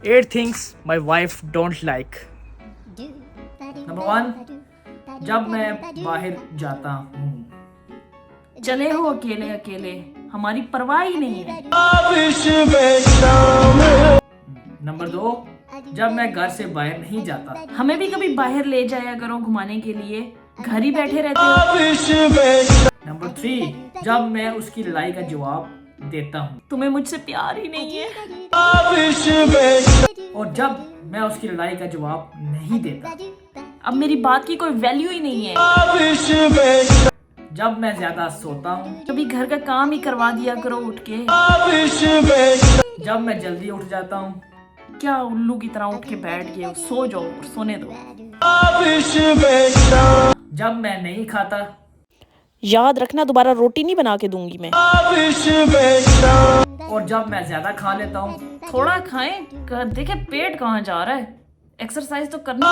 8 things my wife don't like. Number 1, जब मैं बाहर जाता हूँ, चले हो अकेले अकेले, हमारी परवाह ही नहीं है. नंबर 2, जब मैं घर से बाहर नहीं जाता, हमें भी कभी बाहर ले जाया करो घुमाने के लिए, घर ही बैठे रहते हो. नंबर 3, जब मैं उसकी लड़ाई का जवाब देता हूँ, तुम्हें मुझसे प्यार ही नहीं है. और जब मैं उसकी लड़ाई का जवाब नहीं देता, अब मेरी बात की कोई वैल्यू ही नहीं है. जब मैं ज्यादा सोता हूँ, कभी घर का काम ही करवा दिया करो उठ के. जब मैं जल्दी उठ जाता हूँ, क्या उल्लू की तरह उठ के बैठ गए हो, सो जाओ और सोने दो. जब मैं नहीं खाता, याद रखना दोबारा रोटी नहीं बना के दूंगी मैं. और जब मैं ज्यादा खा लेता हूँ, थोड़ा खाएं, देखे पेट कहाँ जा रहा है, एक्सरसाइज तो करना.